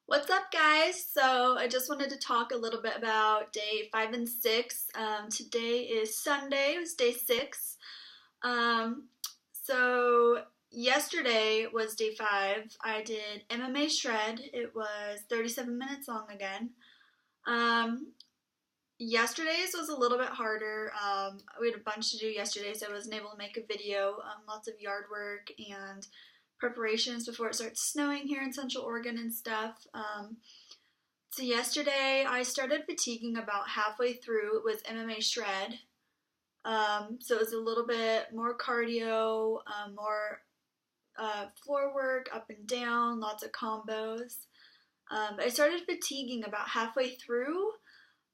What's up, guys? So I just wanted to talk a little bit about day 5 and 6. Today is Sunday. It was day 6. Um, so yesterday was day 5. I did MMA shred. It was 37 minutes long again. Um, Yesterday's was a little bit harder. We had a bunch to do yesterday, so I wasn't able to make a video. Lots of yard work and preparations before it starts snowing here in Central Oregon and stuff. So yesterday I started fatiguing about halfway through. It was MMA shred. So it was a little bit more cardio, more floor work, up and down, lots of combos. I started fatiguing about halfway through.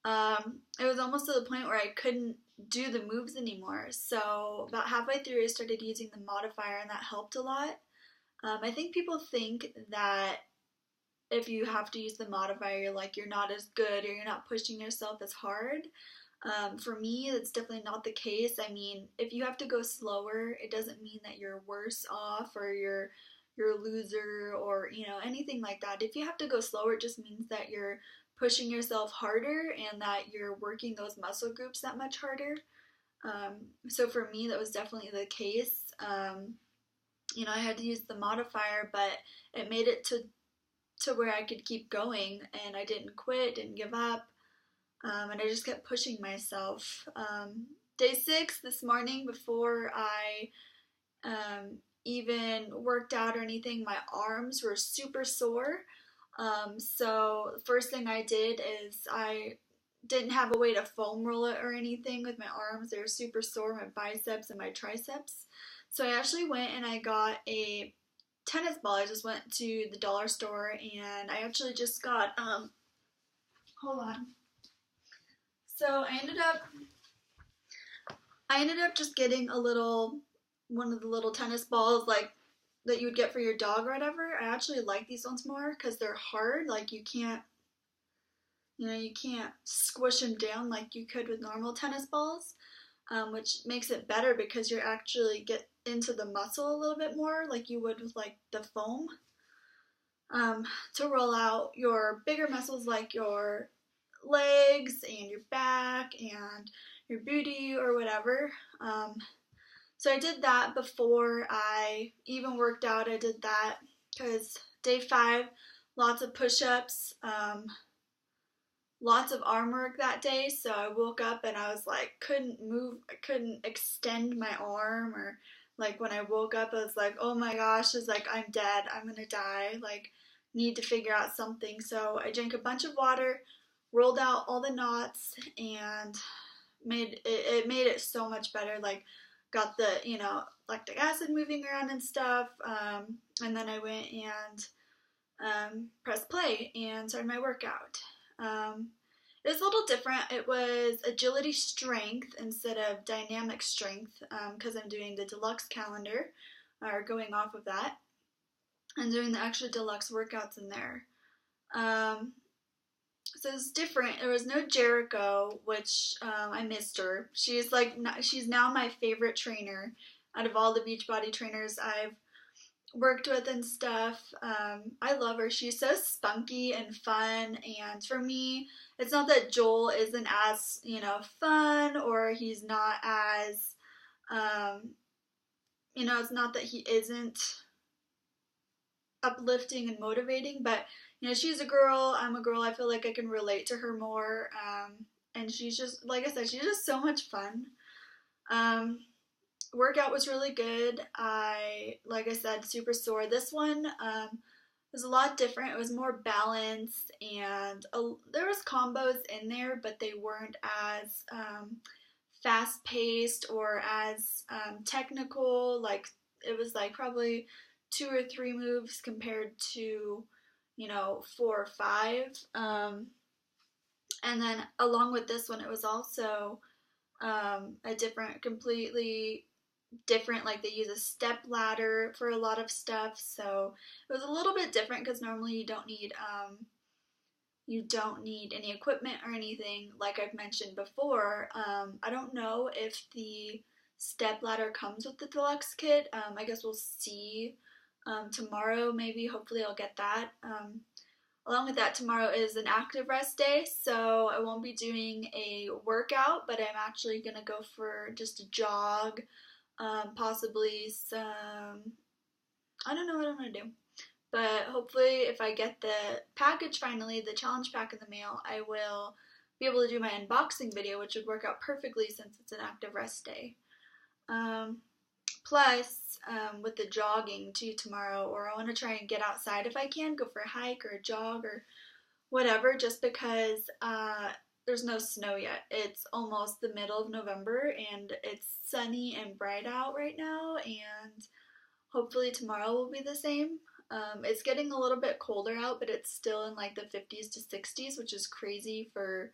It was almost to the point where I couldn't do the moves anymore. So about halfway through, I started using the modifier, and that helped a lot. I think people think that if you have to use the modifier, like you're not as good or you're not pushing yourself as hard. For me, that's definitely not the case. I mean, if you have to go slower, it doesn't mean that you're worse off or you're a loser or anything like that. If you have to go slower, it just means that you're pushing yourself harder and that you're working those muscle groups that much harder. So for me, that was definitely the case. I had to use the modifier, but it made it to where I could keep going, and I didn't quit, didn't give up, and I just kept pushing myself. Day 6 this morning, before I even worked out or anything, my arms were super sore. So the first thing I did is I didn't have a way to foam roll it or anything with my arms. They were super sore, my biceps and my triceps. So I actually went and I got a tennis ball. I just went to the dollar store and I actually just got hold on. So I ended up just getting one of the little tennis balls like that you would get for your dog or whatever. I actually like these ones more because they're hard. Like you can't squish them down like you could with normal tennis balls, which makes it better because you actually get into the muscle a little bit more like you would with like the foam, to roll out your bigger muscles like your legs and your back and your booty or whatever. So I did that before I even worked out. I did that because day 5, lots of push-ups, lots of arm work that day. So I woke up and I was like, couldn't move, I couldn't extend my arm, or like when I woke up, I was like, oh my gosh, it's like I'm dead, I'm gonna die, like need to figure out something. So I drank a bunch of water, rolled out all the knots, and made it so much better. Like got the lactic acid moving around and stuff, and then I went and pressed play and started my workout. It was a little different. It was agility strength instead of dynamic strength, because I'm doing the deluxe calendar, or going off of that, and doing the extra deluxe workouts in there. So it's different. There was no Jericho, which I missed her. She's now my favorite trainer out of all the Beachbody trainers I've worked with and stuff. I love her. She's so spunky and fun, and for me, it's not that Joel isn't as fun, or he's not as it's not that he isn't uplifting and motivating, but she's a girl, I'm a girl, I feel like I can relate to her more. And she's just, like I said, she's just so much fun. Workout was really good. Like I said, super sore. This one was a lot different. It was more balanced, and there was combos in there, but they weren't as fast paced or as technical. Like it was like probably 2 or 3 moves compared to 4 or 5. And then along with this one, it was also completely different. Like they use a step ladder for a lot of stuff, so it was a little bit different because normally you don't need any equipment or anything, like I've mentioned before. I don't know if the step ladder comes with the deluxe kit. I guess we'll see tomorrow, maybe. Hopefully I'll get that. Along with that, tomorrow is an active rest day, so I won't be doing a workout, but I'm actually going to go for just a jog, possibly some, I don't know what I'm going to do. But hopefully if I get the package finally, the challenge pack in the mail, I will be able to do my unboxing video, which would work out perfectly since it's an active rest day. Plus, with the jogging too tomorrow, or I want to try and get outside if I can, go for a hike or a jog or whatever, just because there's no snow yet. It's almost the middle of November and it's sunny and bright out right now, and hopefully tomorrow will be the same. It's getting a little bit colder out, but it's still in like the 50s to 60s, which is crazy for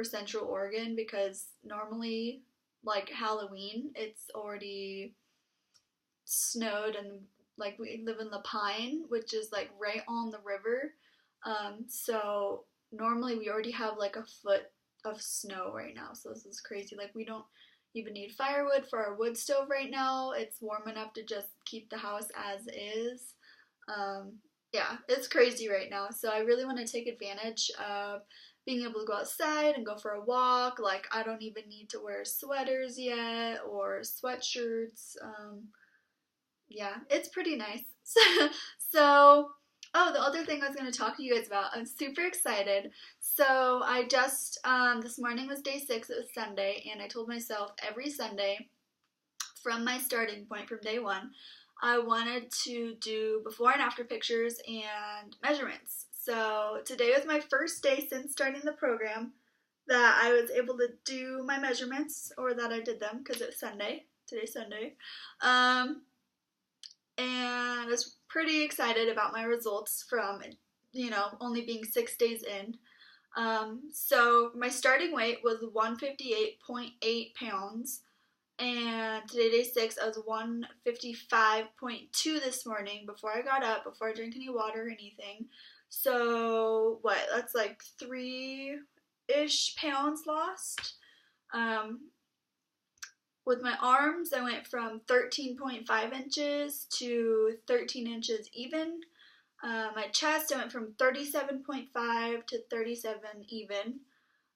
Central Oregon, because normally, like Halloween, it's already snowed, and like we live in La Pine, which is like right on the river. So normally we already have like a foot of snow right now. So this is crazy. Like we don't even need firewood for our wood stove right now. It's warm enough to just keep the house as is. Um, yeah, it's crazy right now. So I really want to take advantage of being able to go outside and go for a walk. Like I don't even need to wear sweaters yet or sweatshirts. Yeah, it's pretty nice. So, oh, the other thing I was going to talk to you guys about, I'm super excited. So I just, this morning was day 6, it was Sunday, and I told myself every Sunday from my starting point from day 1, I wanted to do before and after pictures and measurements. So today was my first day since starting the program that I was able to do my measurements, or that I did them because it's Sunday. Today's Sunday. And I was pretty excited about my results from, only being 6 days in. So my starting weight was 158.8 pounds, and today, day 6, I was 155.2 this morning before I got up, before I drank any water or anything. So, what, that's like 3-ish pounds lost. With my arms, I went from 13.5 inches to 13 inches even. My chest, I went from 37.5 to 37 even.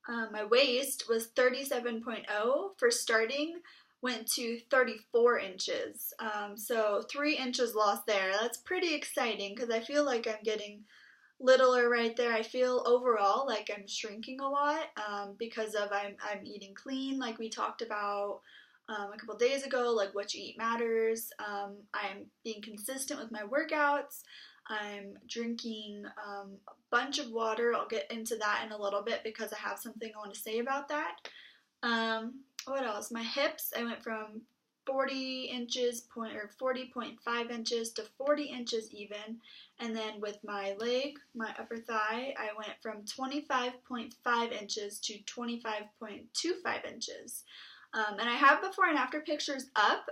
My waist was 37.0 for starting, went to 34 inches. So 3 inches lost there. That's pretty exciting because I feel like I'm getting littler right there. I feel overall like I'm shrinking a lot because of I'm eating clean, like we talked about a couple days ago. Like what you eat matters. I'm being consistent with my workouts. I'm drinking a bunch of water. I'll get into that in a little bit because I have something I want to say about that. What else? My hips, I went from 40.5 inches to 40 inches even. And then with my leg, my upper thigh, I went from 25.5 inches to 25.25 inches. And I have before and after pictures up.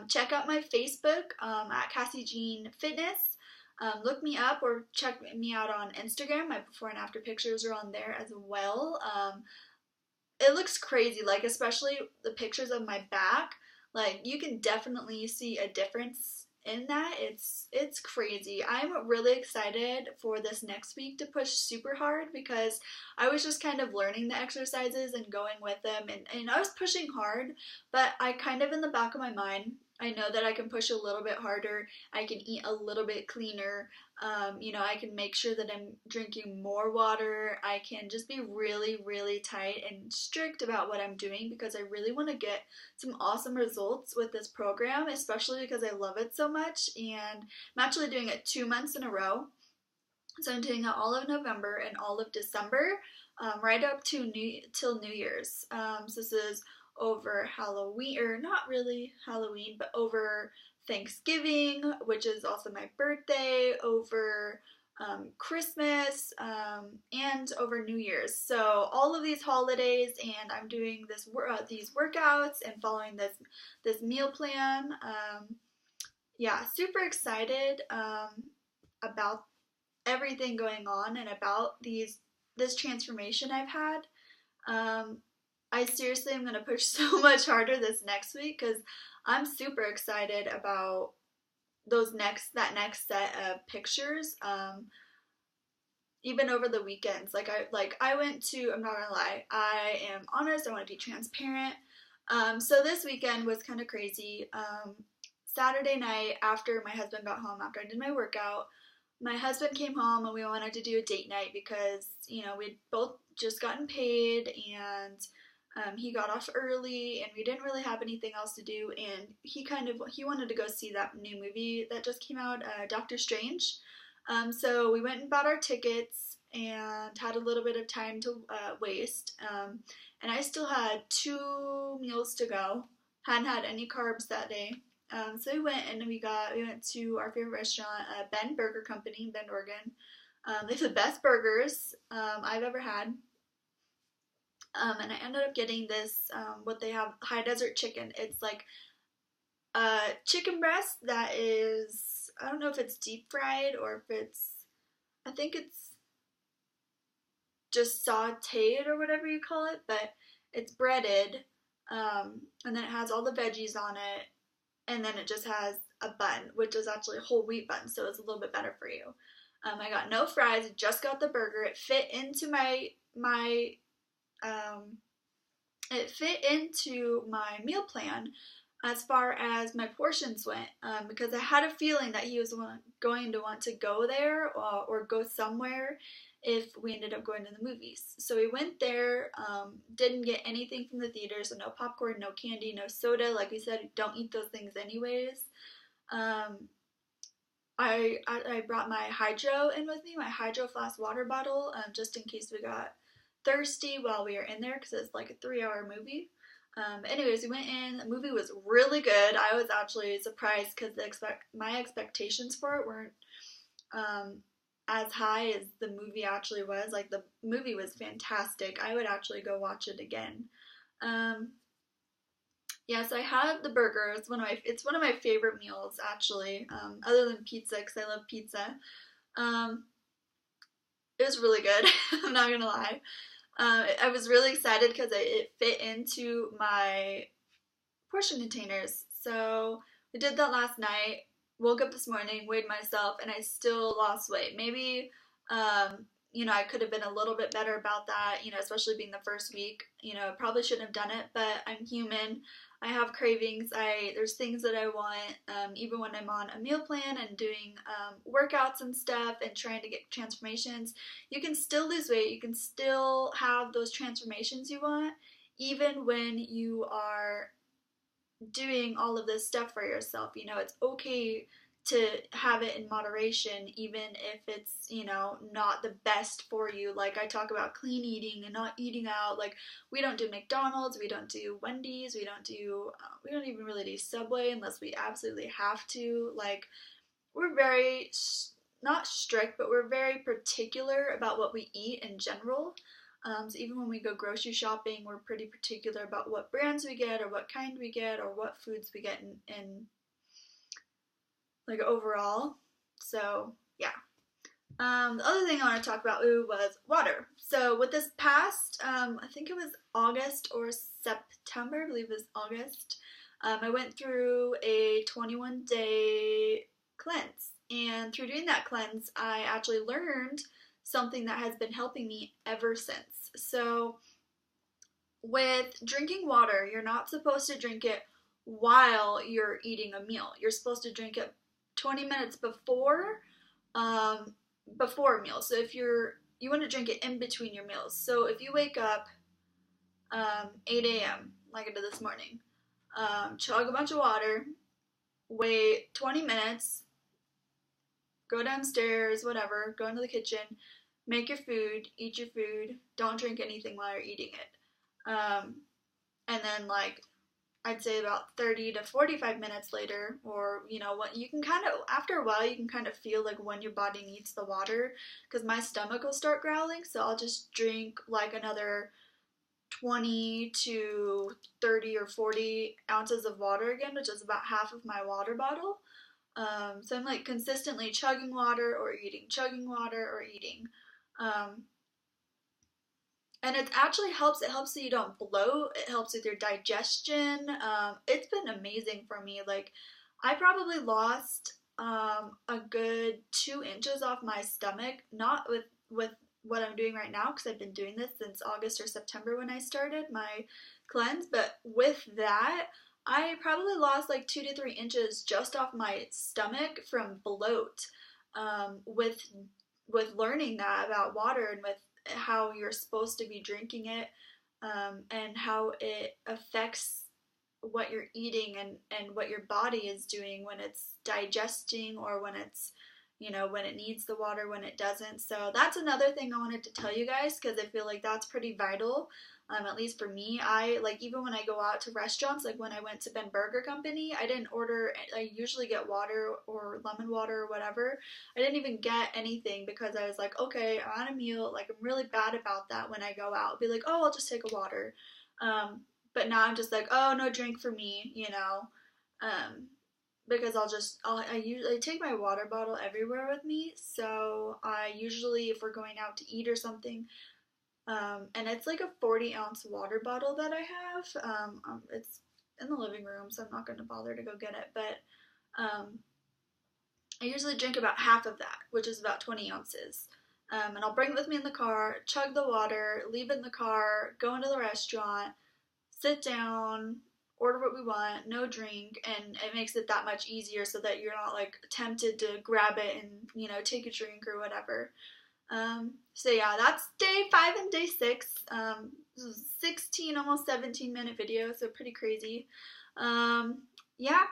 Check out my Facebook at CassieJeanFitness. Look me up or check me out on Instagram. My before and after pictures are on there as well. It looks crazy, like especially the pictures of my back. Like you can definitely see a difference in that. It's crazy. I'm really excited for this next week to push super hard because I was just kind of learning the exercises and going with them, and I was pushing hard, but I kind of in the back of my mind, I know that I can push a little bit harder. I can eat a little bit cleaner. I can make sure that I'm drinking more water. I can just be really, really tight and strict about what I'm doing because I really want to get some awesome results with this program, especially because I love it so much. And I'm actually doing it 2 months in a row. So I'm doing it all of November and all of December, right up to till New Year's. So this is over Halloween, or not really Halloween, but over Thanksgiving, which is also my birthday, over Christmas, and over New Year's. So all of these holidays, and I'm doing these workouts and following this meal plan. Yeah, super excited about everything going on and about this transformation I've had. I seriously am going to push so much harder this next week because I'm super excited about that next set of pictures. even over the weekends. I went to, I'm not gonna lie, I am honest, I want to be transparent. So this weekend was kind of crazy. Saturday night, after my husband got home, after I did my workout, my husband came home and we wanted to do a date night because, we'd both just gotten paid, and he got off early and we didn't really have anything else to do, and he wanted to go see that new movie that just came out, Doctor Strange. So we went and bought our tickets and had a little bit of time to waste. And I still had 2 meals to go. Hadn't had any carbs that day. So we went and we went to our favorite restaurant, Ben Burger Company in Bend, Oregon. They have the best burgers I've ever had. And I ended up getting this, what they have, high desert chicken. It's like a chicken breast that is, I don't know if it's deep fried or if I think it's just sauteed or whatever you call it, but it's breaded, and then it has all the veggies on it, and then it just has a bun, which is actually a whole wheat bun, so it's a little bit better for you. I got no fries, just got the burger. It fit into my meal plan as far as my portions went, because I had a feeling that he was going to want to go there or go somewhere if we ended up going to the movies. So we went there, didn't get anything from the theater, so no popcorn, no candy, no soda. Like we said, don't eat those things anyways. I brought my Hydro in with me, my Hydro Flask water bottle, just in case we got thirsty while we were in there, because it's like a 3-hour movie. Anyways, we went in. The movie was really good. I was actually surprised because my expectations for it weren't as high as the movie actually was. Like, the movie was fantastic. I would actually go watch it again. Yeah, so I had the burger. It's one of my favorite meals actually, other than pizza, because I love pizza. It was really good. I'm not gonna lie. I was really excited because it fit into my portion containers. So we did that last night. Woke up this morning, weighed myself, and I still lost weight. Maybe, I could have been a little bit better about that, especially being the first week. Probably shouldn't have done it, but I'm human. I have cravings. There's things that I want, even when I'm on a meal plan and doing workouts and stuff and trying to get transformations. You can still lose weight. You can still have those transformations you want, even when you are doing all of this stuff for yourself. It's okay to have it in moderation, even if it's, not the best for you. Like, I talk about clean eating and not eating out. Like, we don't do McDonald's, we don't do Wendy's, we don't even really do Subway unless we absolutely have to. Like, we're very, not strict, but we're very particular about what we eat in general. So even when we go grocery shopping, we're pretty particular about what brands we get or what kind we get or what foods we get in like overall. So yeah. The other thing I want to talk about was water. So with this past, I think it was August or September, I believe it was August, I went through a 21-day cleanse. And through doing that cleanse, I actually learned something that has been helping me ever since. So with drinking water, you're not supposed to drink it while you're eating a meal. You're supposed to drink it 20 minutes before a meal. So if you want to drink it in between your meals. So if you wake up 8 a.m. like I did this morning, chug a bunch of water, wait 20 minutes, go downstairs, whatever, go into the kitchen, make your food, eat your food, don't drink anything while you're eating it. And then, like, I'd say about 30 to 45 minutes later, or, what you can kind of, after a while, you can kind of feel like when your body needs the water, because my stomach will start growling, so I'll just drink like another 20 to 30 or 40 ounces of water again, which is about half of my water bottle. So I'm like consistently chugging water or eating, chugging water or eating. And it actually helps. It helps so you don't bloat. It helps with your digestion. It's been amazing for me. Like, I probably lost a good 2 inches off my stomach, not with with what I'm doing right now, because I've been doing this since August or September when I started my cleanse. But with that, I probably lost like 2 to 3 inches just off my stomach from bloat. With learning that about water and with how you're supposed to be drinking it, and how it affects what you're eating and what your body is doing when it's digesting, or when it's, when it needs the water, when it doesn't. So that's another thing I wanted to tell you guys, because I feel like that's pretty vital. At least for me, I like, even when I go out to restaurants, like when I went to Ben Burger Company, I didn't order. I usually get water or lemon water or whatever. I didn't even get anything, because I was like, okay, I'm on a meal. Like, I'm really bad about that when I go out. I'll be like, oh, I'll just take a water. But now I'm just like, oh, no drink for me, because I usually take my water bottle everywhere with me. So I usually, if we're going out to eat or something, and it's like a 40-ounce water bottle that I have. It's in the living room, so I'm not going to bother to go get it. But I usually drink about half of that, which is about 20 ounces. And I'll bring it with me in the car, chug the water, leave it in the car, go into the restaurant, sit down, order what we want, no drink, and it makes it that much easier, so that you're not like tempted to grab it and, take a drink or whatever. So yeah, that's day 5 and day 6. 16, almost 17-minute video, so pretty crazy. Yeah,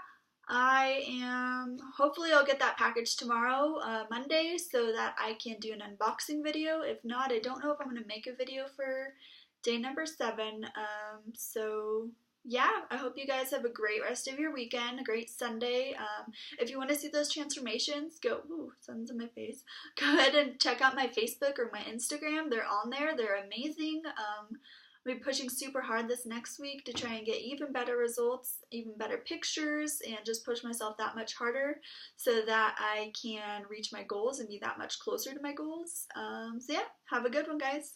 hopefully I'll get that package tomorrow, Monday, so that I can do an unboxing video. If not, I don't know if I'm going to make a video for day number 7. So yeah, I hope you guys have a great rest of your weekend, a great Sunday. If you want to see those transformations, sun's in my face. Go ahead and check out my Facebook or my Instagram. They're on there. They're amazing. I'll be pushing super hard this next week to try and get even better results, even better pictures, and just push myself that much harder, so that I can reach my goals and be that much closer to my goals. So yeah, have a good one, guys.